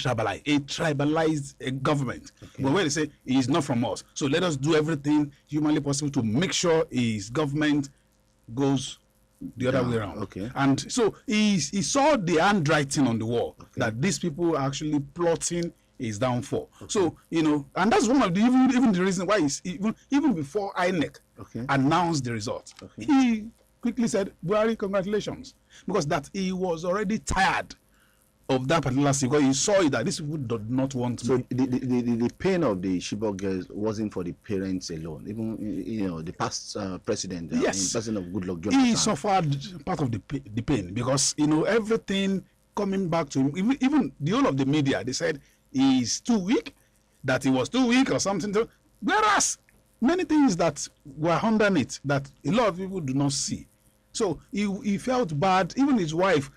tribalized government. Okay. But when they say he is not from us, so let us do everything humanly possible to make sure his government goes the other way around. Okay. And so he saw the handwriting on the wall, okay, that these people are actually plotting his downfall. Okay. So, and that's one of the even the reason why he's even before INEC, okay, announced the results, okay, he quickly said, Buhari, congratulations, because that he was already tired of that particular thing, because he saw that these people did not want. So the pain of the Chibok girls wasn't for the parents alone. Even the past president, yes, president of Goodluck Jonathan, he suffered part of the pain, because everything coming back to him. Even the whole of the media, they said he's too weak, that he was too weak or something. Whereas many things that were underneath that a lot of people do not see. So he felt bad. Even his wife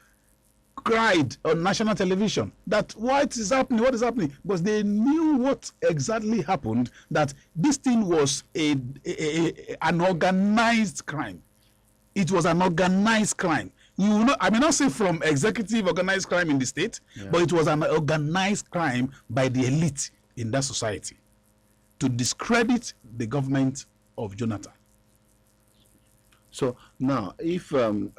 cried on national television that what is happening, because they knew what exactly happened, that this thing was an organized crime. It was an organized crime. I may not say from executive organized crime in the state, yeah, but it was an organized crime by the elite in that society to discredit the government of Jonathan. So now, if so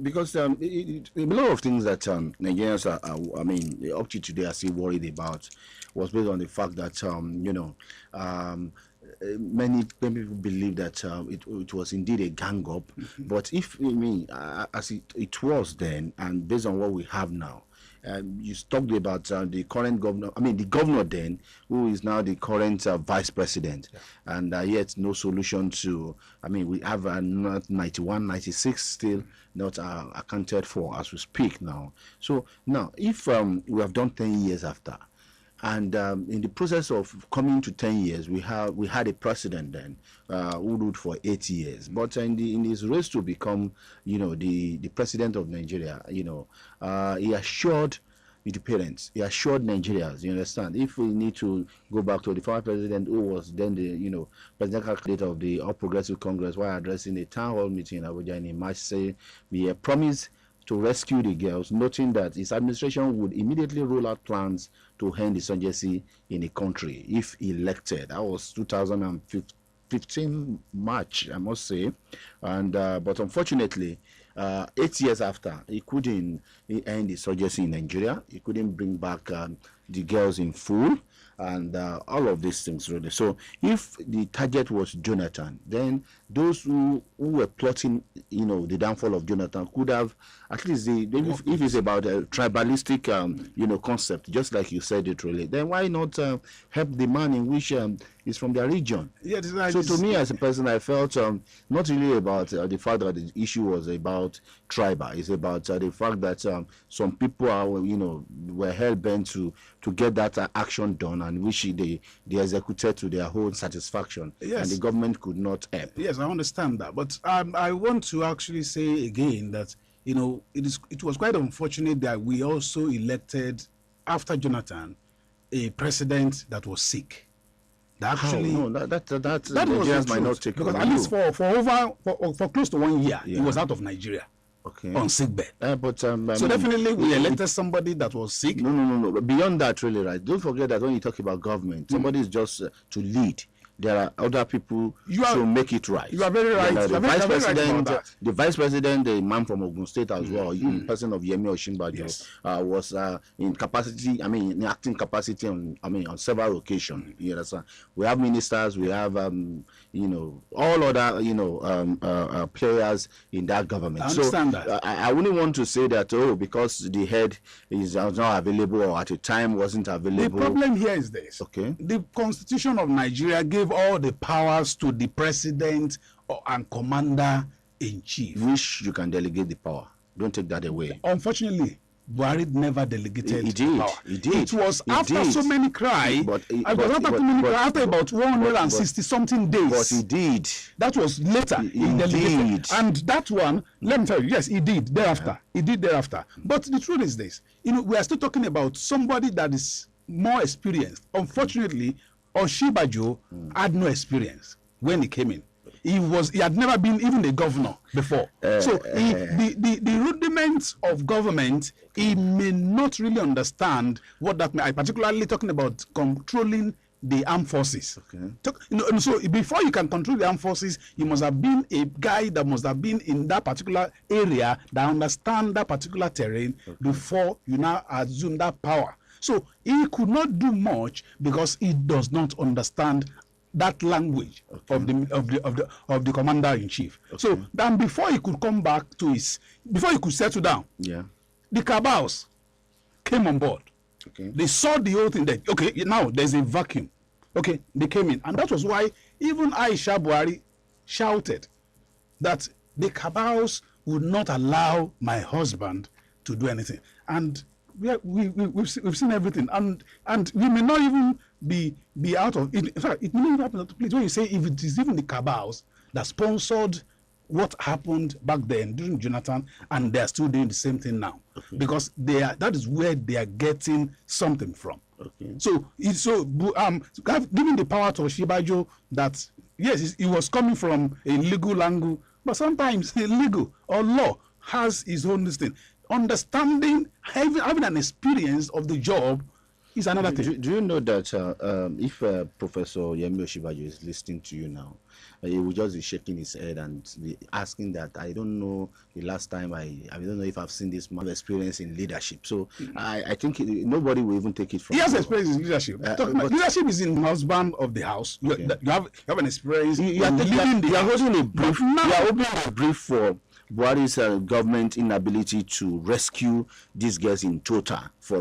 because a lot of things that Nigerians are, up to today are still worried about was based on the fact that many people believe that it was indeed a gang up. Mm-hmm. But if as it was then, and based on what we have now. You talked about the current governor, the governor then, who is now the current vice president, yeah, and yet no solution to, we have 91, 96 still not accounted for as we speak now. So now, if we have done 10 years after, and in the process of coming to 10 years, we had a president then who ruled for 8 years. But in his race to become, the president of Nigeria, he assured the parents, he assured Nigerians, you understand, if we need to go back to the former president who was then the, presidential candidate of the All Progressive Congress, while addressing a town hall meeting in Abuja in March, say, we promised to rescue the girls, noting that his administration would immediately roll out plans to end insurgency in the country if elected. That was 2015 March, I must say. And but unfortunately, 8 years after, he couldn't end insurgency in Nigeria. He couldn't bring back the girls in full, and all of these things really. So if the target was Jonathan, then those who were plotting, the downfall of Jonathan could have at least if it's about a tribalistic, concept, just like you said it really, then why not help the man in which is from their region? Yeah, so to me as a person, I felt not really about the fact that the issue was about tribal. It's about the fact that some people are, were hell bent to get that action done, and which they executed to their own satisfaction. Yes. And the government could not help. Yes, I understand that, but I want to actually say again that it was quite unfortunate that we also elected after Jonathan a president that was sick. That actually, that Nigerians might not take, because at least for close to 1 year, he was out of Nigeria. Okay. On sick bed. So definitely we elected somebody that was sick. No. But beyond that, really, right? Don't forget that when you talk about government, somebody is just to lead. There are other people to make it right. You are very right. The vice president, the man from Ogun State as well, the person of Yemi Osinbajo, yes, was in capacity. in acting capacity on several occasions. You understand? We have ministers. We have all other players in that government. I understand that. I wouldn't want to say that because the head is not available or at a time wasn't available. The problem here is this. Okay. The Constitution of Nigeria gave all the powers to the president and commander-in-chief. Which you can delegate the power. Don't take that away. Unfortunately, Buhari never delegated the power. He did. It was after so many cries, after about 160-something days. But he did. That was later. He delegated. And that one, let me tell you, yes, he did thereafter. Yeah. He did thereafter. But the truth is this. We are still talking about somebody that is more experienced. Unfortunately, Osinbajo had no experience when he came in. he had never been even a governor before. So the rudiments of government, he may not really understand what that means. Particularly talking about controlling the armed forces. And so before you can control the armed forces, you must have been a guy that must have been in that particular area that understand that particular terrain before you now assume that power. So he could not do much because he does not understand that language of the commander in chief. So then before he could come back to before he could settle down, the cabals came on board. They saw the whole thing that now there's a vacuum. They came in, and that was why even Aisha Buhari shouted that the cabals would not allow my husband to do anything. And we've seen everything, and we may not even be out of it. In fact, it may not even happen at the place when you say if it is even the cabals that sponsored what happened back then during Jonathan, and they are still doing the same thing now, because that is where they are getting something from. So giving the power to Oshibajo that yes, it was coming from a legal angle, but sometimes legal or law has its own thing. Understanding, having an experience of the job is another thing. Do you know that if Professor Yemi Oshibajo is listening to you now, he will just be shaking his head and be asking that, I don't know the last time, I don't know if I've seen this man experience in leadership. So I think nobody will even take it from He has experience in leadership. Leadership is in the husband of the house. You have an experience. You are holding a brief. You are opening a brief for Buhari's government inability to rescue these girls in total for